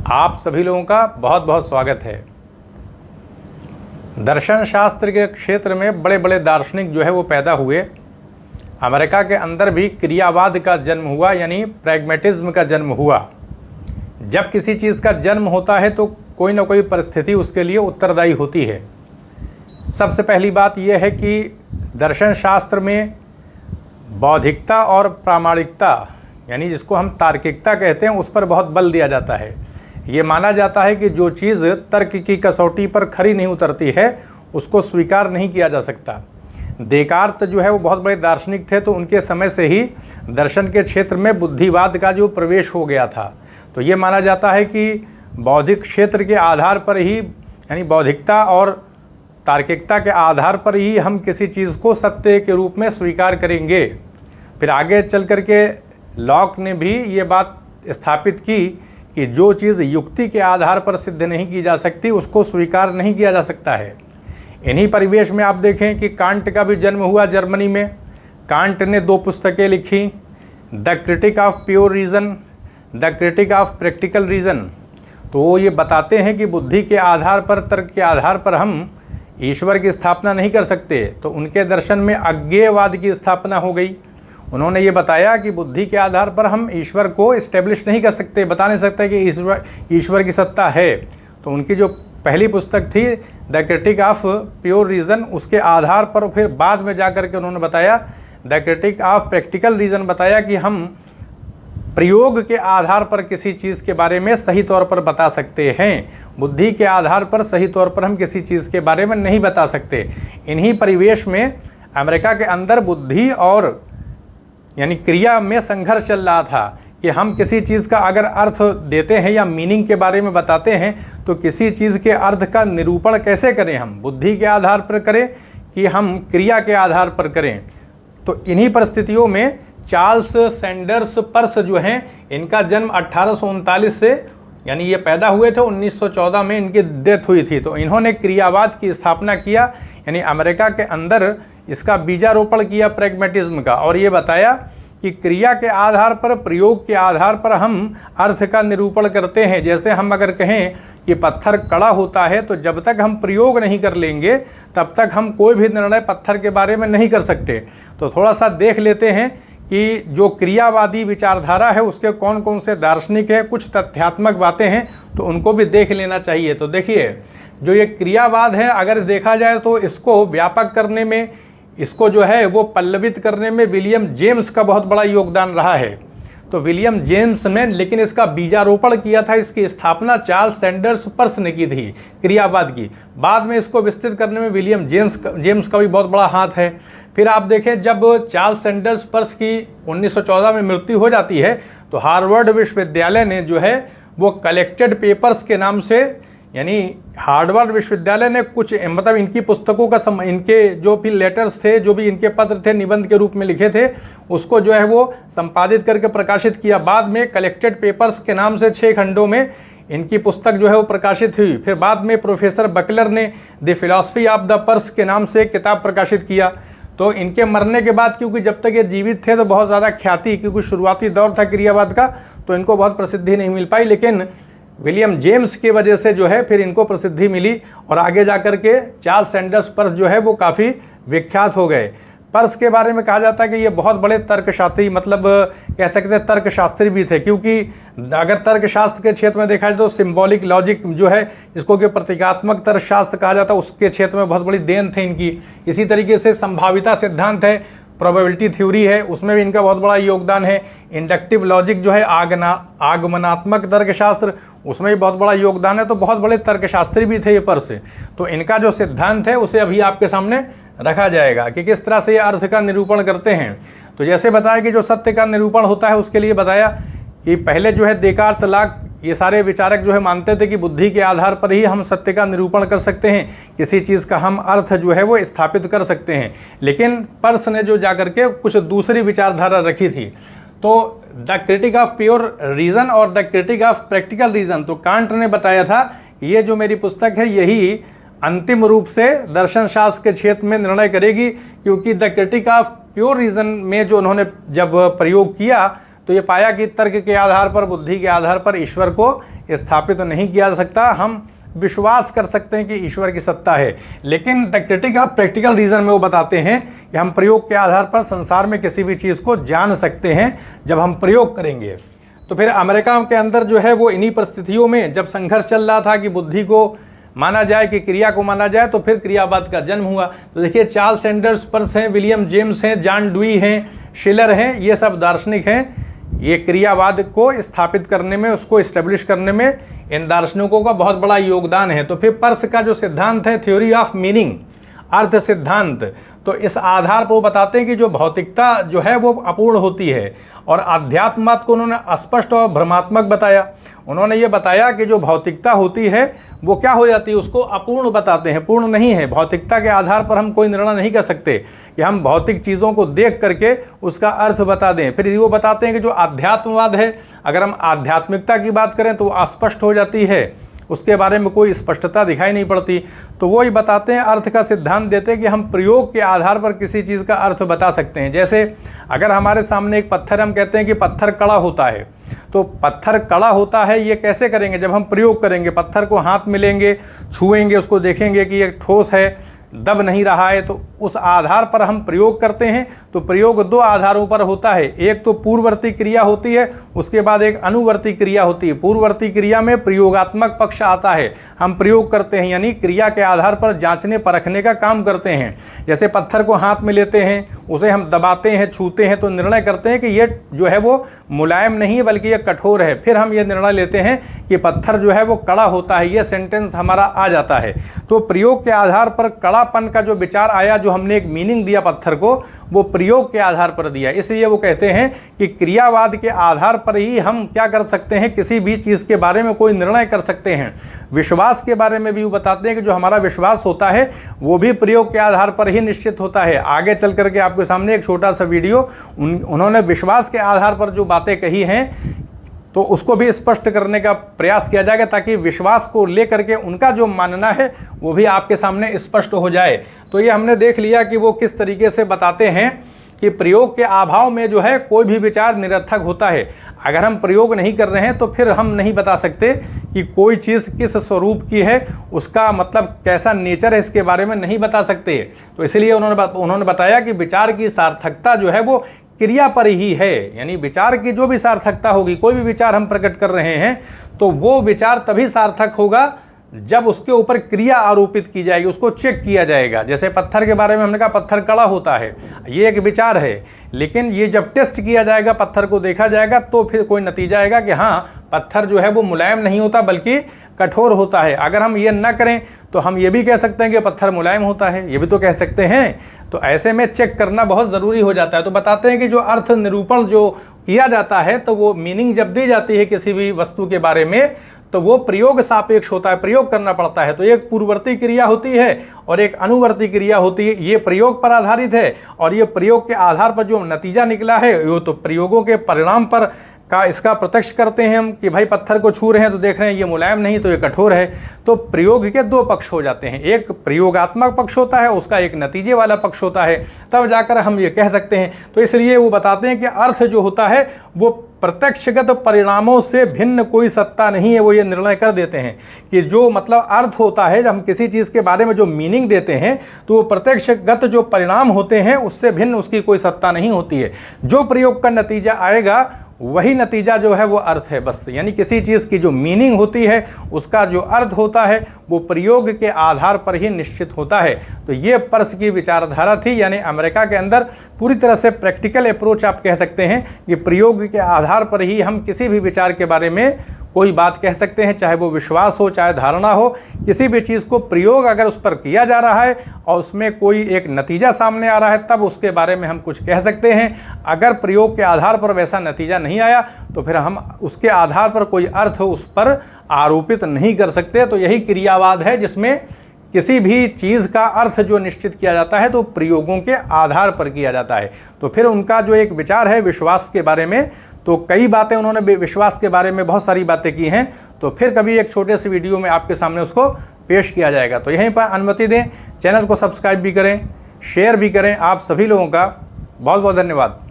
आप सभी लोगों का बहुत बहुत स्वागत है। दर्शन शास्त्र के क्षेत्र में बड़े बड़े दार्शनिक जो है वो पैदा हुए। अमेरिका के अंदर भी क्रियावाद का जन्म हुआ, यानी प्रैग्मेटिज्म का जन्म हुआ। जब किसी चीज़ का जन्म होता है तो कोई ना कोई परिस्थिति उसके लिए उत्तरदायी होती है। सबसे पहली बात यह है कि दर्शन शास्त्र में बौद्धिकता और प्रामाणिकता, यानी जिसको हम तार्किकता कहते हैं, उस पर बहुत बल दिया जाता है। ये माना जाता है कि जो चीज़ तर्क की कसौटी पर खरी नहीं उतरती है उसको स्वीकार नहीं किया जा सकता। देकार्त जो है वो बहुत बड़े दार्शनिक थे, तो उनके समय से ही दर्शन के क्षेत्र में बुद्धिवाद का जो प्रवेश हो गया था। तो ये माना जाता है कि बौद्धिक क्षेत्र के आधार पर ही, यानी बौद्धिकता और तार्किकता के आधार पर ही हम किसी चीज़ को सत्य के रूप में स्वीकार करेंगे। फिर आगे चल कर के लॉक ने भी ये बात स्थापित की कि जो चीज़ युक्ति के आधार पर सिद्ध नहीं की जा सकती उसको स्वीकार नहीं किया जा सकता है। इन्हीं परिवेश में आप देखें कि कांट का भी जन्म हुआ जर्मनी में। कांट ने 2 पुस्तकें लिखी, the critique of pure reason, the critique of practical reason. तो वो ये बताते हैं कि बुद्धि के आधार पर, तर्क के आधार पर हम ईश्वर की स्थापना नहीं कर सकते। तो उनके दर्शन में अज्ञेयवाद की स्थापना हो गई। उन्होंने ये बताया कि बुद्धि के आधार पर हम ईश्वर को इस्टेब्लिश नहीं कर सकते, बता नहीं सकते कि ईश्वर की सत्ता है। तो उनकी जो पहली पुस्तक थी the critique of pure reason, उसके आधार पर फिर बाद में जाकर के उन्होंने बताया the critique of practical reason, बताया कि हम प्रयोग के आधार पर किसी चीज़ के बारे में सही तौर पर बता सकते हैं, बुद्धि के आधार पर सही तौर पर हम किसी चीज़ के बारे में नहीं बता सकते। इन्हीं परिवेश में अमेरिका के अंदर बुद्धि और यानी क्रिया में संघर्ष चल रहा था कि हम किसी चीज़ का अगर अर्थ देते हैं या मीनिंग के बारे में बताते हैं तो किसी चीज़ के अर्थ का निरूपण कैसे करें, हम बुद्धि के आधार पर करें कि हम क्रिया के आधार पर करें। तो इन्हीं परिस्थितियों में चार्ल्स सैंडर्स पर्स जो हैं, इनका जन्म 1839 से, यानी ये पैदा हुए थे 1914 में इनकी डेथ हुई थी। तो इन्होंने क्रियावाद की स्थापना किया, यानी अमेरिका के अंदर इसका बीजारोपण किया प्रैग्मेटिज्म का, और ये बताया कि क्रिया के आधार पर, प्रयोग के आधार पर हम अर्थ का निरूपण करते हैं। जैसे हम अगर कहें कि पत्थर कड़ा होता है तो जब तक हम प्रयोग नहीं कर लेंगे तब तक हम कोई भी निर्णय पत्थर के बारे में नहीं कर सकते। तो थोड़ा सा देख लेते हैं कि जो क्रियावादी विचारधारा है उसके कौन कौन से दार्शनिक है, कुछ तथ्यात्मक बातें हैं तो उनको भी देख लेना चाहिए। तो देखिए, जो ये क्रियावाद है अगर देखा जाए तो इसको व्यापक करने में, इसको जो है वो पल्लवित करने में विलियम जेम्स का बहुत बड़ा योगदान रहा है। तो विलियम जेम्स ने लेकिन इसका बीजारोपण किया था, इसकी स्थापना चार्ल्स सैंडर्स पर्स ने की थी क्रियावाद की। बाद में इसको विस्तृत करने में विलियम जेम्स का भी बहुत बड़ा हाथ है। फिर आप देखें, जब चार्ल्स सैंडर्स पर्स की 1914 में मृत्यु हो जाती है तो हार्वर्ड विश्वविद्यालय ने जो है वो कलेक्टेड पेपर्स के नाम से, यानी हार्वर्ड विश्वविद्यालय ने कुछ, मतलब इनकी पुस्तकों का इनके जो भी लेटर्स थे, जो भी इनके पत्र थे निबंध के रूप में लिखे थे, उसको जो है वो संपादित करके प्रकाशित किया। बाद में कलेक्टेड पेपर्स के नाम से 6 खंडों में इनकी पुस्तक जो है वो प्रकाशित हुई। फिर बाद में प्रोफेसर बकलर ने the philosophy of the purse के नाम से किताब प्रकाशित किया। तो इनके मरने के बाद, क्योंकि जब तक ये जीवित थे तो बहुत ज़्यादा ख्याति, क्योंकि शुरुआती दौर था क्रियावाद का, तो इनको बहुत प्रसिद्धि नहीं मिल पाई। लेकिन विलियम जेम्स की वजह से जो है फिर इनको प्रसिद्धि मिली और आगे जाकर के चार्ल्स सैंडर्स पर्स जो है वो काफ़ी विख्यात हो गए। पर्स के बारे में कहा जाता है कि ये बहुत बड़े तर्कशास्त्री, मतलब कह सकते हैं तर्कशास्त्री भी थे, क्योंकि अगर तर्कशास्त्र के क्षेत्र में देखा जाए तो सिंबॉलिक लॉजिक जो है, जिसको कि प्रतीकात्मक तर्कशास्त्र कहा जाता है, उसके क्षेत्र में बहुत बड़ी देन थे इनकी। इसी तरीके से संभाविता सिद्धांत है, प्रोबेबिलिटी थ्योरी है, उसमें भी इनका बहुत बड़ा योगदान है। इंडक्टिव लॉजिक जो है, आगमनात्मक तर्कशास्त्र, उसमें भी बहुत बड़ा योगदान है। तो बहुत बड़े तर्कशास्त्री भी थे ये पर्स। तो इनका जो सिद्धांत है उसे अभी आपके सामने रखा जाएगा कि किस तरह से ये अर्थ का निरूपण करते हैं। तो जैसे बताया कि जो सत्य का निरूपण होता है उसके लिए बताया कि पहले जो है देकार्त, लॉक, ये सारे विचारक जो है मानते थे कि बुद्धि के आधार पर ही हम सत्य का निरूपण कर सकते हैं, किसी चीज़ का हम अर्थ जो है वो स्थापित कर सकते हैं। लेकिन पर्स ने जो जाकर के कुछ दूसरी विचारधारा रखी थी। तो the critique of pure reason और the critique of practical reason, तो कांट ने बताया था ये जो मेरी पुस्तक है यही अंतिम रूप से दर्शन शास्त्र के क्षेत्र में निर्णय करेगी, क्योंकि the critique of pure reason में जो उन्होंने जब प्रयोग किया तो ये पाया कि तर्क के आधार पर, बुद्धि के आधार पर ईश्वर को स्थापित नहीं किया जा सकता। हम विश्वास कर सकते हैं कि ईश्वर की सत्ता है, लेकिन the critique of practical reason में वो बताते हैं कि हम प्रयोग के आधार पर संसार में किसी भी चीज़ को जान सकते हैं जब हम प्रयोग करेंगे। तो फिर अमेरिका के अंदर जो है वो इन्हीं परिस्थितियों में जब संघर्ष चल रहा था कि बुद्धि को माना जाए कि क्रिया को माना जाए, तो फिर क्रियावाद का जन्म हुआ। तो देखिए, चार्ल्स सैंडर्स पर्स हैं, विलियम जेम्स हैं, जॉन डुई हैं, शिलर हैं, ये सब दार्शनिक हैं। ये क्रियावाद को स्थापित करने में, उसको इस्टेब्लिश करने में इन दार्शनिकों का बहुत बड़ा योगदान है। तो फिर पर्स का जो सिद्धांत है, थ्योरी ऑफ मीनिंग, अर्थ सिद्धांत, तो इस आधार पर वो बताते हैं कि जो भौतिकता जो है वो अपूर्ण होती है, और आध्यात्मवाद को उन्होंने अस्पष्ट और भ्रमात्मक बताया। उन्होंने ये बताया कि जो भौतिकता होती है वो क्या हो जाती है, उसको अपूर्ण बताते हैं, पूर्ण नहीं है। भौतिकता के आधार पर हम कोई निर्णय नहीं कर सकते कि हम भौतिक चीज़ों को देख करके उसका अर्थ बता दें। फिर वो बताते हैं कि जो आध्यात्मवाद है, अगर हम आध्यात्मिकता की बात करें तो वो अस्पष्ट हो जाती है, उसके बारे में कोई स्पष्टता दिखाई नहीं पड़ती। तो वो ही बताते हैं, अर्थ का सिद्धांत देते हैं कि हम प्रयोग के आधार पर किसी चीज़ का अर्थ बता सकते हैं। जैसे अगर हमारे सामने एक पत्थर, हम कहते हैं कि पत्थर कड़ा होता है, तो पत्थर कड़ा होता है ये कैसे करेंगे, जब हम प्रयोग करेंगे, पत्थर को हाथ में लेंगे, छुएंगे, उसको देखेंगे कि ये ठोस है, दब नहीं रहा है, तो उस आधार पर हम प्रयोग करते हैं। तो प्रयोग दो आधारों पर होता है, एक तो पूर्ववर्ती क्रिया होती है, उसके बाद एक अनुवर्ती क्रिया होती है। पूर्ववर्ती क्रिया में प्रयोगात्मक पक्ष आता है, हम प्रयोग करते हैं, यानी क्रिया के आधार पर जांचने परखने का काम करते हैं। जैसे पत्थर को हाथ में लेते हैं, उसे हम दबाते हैं, छूते हैं, तो निर्णय करते हैं कि ये जो है वो मुलायम नहीं है बल्कि ये कठोर है। फिर हम ये निर्णय लेते हैं कि पत्थर जो है वो कड़ा होता है, ये सेंटेंस हमारा आ जाता है। तो प्रयोग के आधार पर कड़ापन का जो विचार आया, जो हमने एक मीनिंग दिया पत्थर को, वो प्रयोग के आधार पर दिया। इसलिए वो कहते हैं कि क्रियावाद के आधार पर ही हम क्या कर सकते हैं, किसी भी चीज़ के बारे में कोई निर्णय कर सकते हैं। विश्वास के बारे में भी वो बताते हैं कि जो हमारा विश्वास होता है वो भी प्रयोग के आधार पर ही निश्चित होता है। आगे चल करके आपके सामने एक छोटा सा वीडियो उन्होंने विश्वास के आधार पर जो बातें कही हैं तो उसको भी स्पष्ट करने का प्रयास किया जाएगा, ताकि विश्वास को लेकर के उनका जो मानना है वो भी आपके सामने स्पष्ट हो जाए। तो ये हमने देख लिया कि वो किस तरीके से बताते हैं कि प्रयोग के अभाव में जो है कोई भी विचार निरर्थक होता है। अगर हम प्रयोग नहीं कर रहे हैं तो फिर हम नहीं बता सकते कि कोई चीज़ किस स्वरूप की है, उसका मतलब कैसा नेचर है, इसके बारे में नहीं बता सकते। तो इसलिए उन्होंने बताया कि विचार की सार्थकता जो है वो क्रिया पर ही है, यानी विचार की जो भी सार्थकता होगी, कोई भी विचार हम प्रकट कर रहे हैं तो वो विचार तभी सार्थक होगा जब उसके ऊपर क्रिया आरोपित की जाएगी, उसको चेक किया जाएगा। जैसे पत्थर के बारे में हमने कहा पत्थर कड़ा होता है, ये एक विचार है, लेकिन ये जब टेस्ट किया जाएगा, पत्थर को देखा जाएगा, तो फिर कोई नतीजा आएगा कि हाँ पत्थर जो है वो मुलायम नहीं होता बल्कि कठोर होता है। अगर हम ये ना करें तो हम ये भी कह सकते हैं कि पत्थर मुलायम होता है, ये भी तो कह सकते हैं। तो ऐसे में चेक करना बहुत ज़रूरी हो जाता है। तो बताते हैं कि जो अर्थ निरूपण जो किया जाता है, तो वो मीनिंग जब दी जाती है किसी भी वस्तु के बारे में, तो वो प्रयोग सापेक्ष होता है, प्रयोग करना पड़ता है। तो एक पूर्ववर्ती क्रिया होती है और एक अनुवर्ती क्रिया होती है। ये प्रयोग पर आधारित है और ये प्रयोग के आधार पर जो नतीजा निकला है वो तो प्रयोगों के परिणाम पर का इसका प्रत्यक्ष करते हैं हम कि भाई पत्थर को छू रहे हैं तो देख रहे हैं ये मुलायम नहीं तो ये कठोर है। तो प्रयोग के दो पक्ष हो जाते हैं, एक प्रयोगात्मक पक्ष होता है, उसका एक नतीजे वाला पक्ष होता है, तब जाकर हम ये कह सकते हैं। तो इसलिए वो बताते हैं कि अर्थ जो होता है वो प्रत्यक्षगत परिणामों से भिन्न कोई सत्ता नहीं है। वो ये निर्णय कर देते हैं कि जो मतलब अर्थ होता है, जब हम किसी चीज़ के बारे में जो मीनिंग देते हैं तो वो प्रत्यक्षगत जो परिणाम होते हैं उससे भिन्न उसकी कोई सत्ता नहीं होती है। जो प्रयोग का नतीजा आएगा वही नतीजा जो है वो अर्थ है बस। यानी किसी चीज़ की जो मीनिंग होती है उसका जो अर्थ होता है वो प्रयोग के आधार पर ही निश्चित होता है। तो ये पर्स की विचारधारा थी, यानी अमेरिका के अंदर पूरी तरह से प्रैक्टिकल अप्रोच आप कह सकते हैं कि प्रयोग के आधार पर ही हम किसी भी विचार के बारे में कोई बात कह सकते हैं, चाहे वो विश्वास हो चाहे धारणा हो। किसी भी चीज़ को प्रयोग अगर उस पर किया जा रहा है और उसमें कोई एक नतीजा सामने आ रहा है तब उसके बारे में हम कुछ कह सकते हैं। अगर प्रयोग के आधार पर वैसा नतीजा नहीं आया तो फिर हम उसके आधार पर कोई अर्थ उस पर आरोपित नहीं कर सकते। तो यही क्रियावाद है जिसमें किसी भी चीज़ का अर्थ जो निश्चित किया जाता है तो प्रयोगों के आधार पर किया जाता है। तो फिर उनका जो एक विचार है विश्वास के बारे में, तो कई बातें उन्होंने विश्वास के बारे में बहुत सारी बातें की हैं। तो फिर कभी एक छोटे से वीडियो में आपके सामने उसको पेश किया जाएगा। तो यहीं पर अनुमति दें, चैनल को सब्सक्राइब भी करें, शेयर भी करें। आप सभी लोगों का बहुत बहुत धन्यवाद।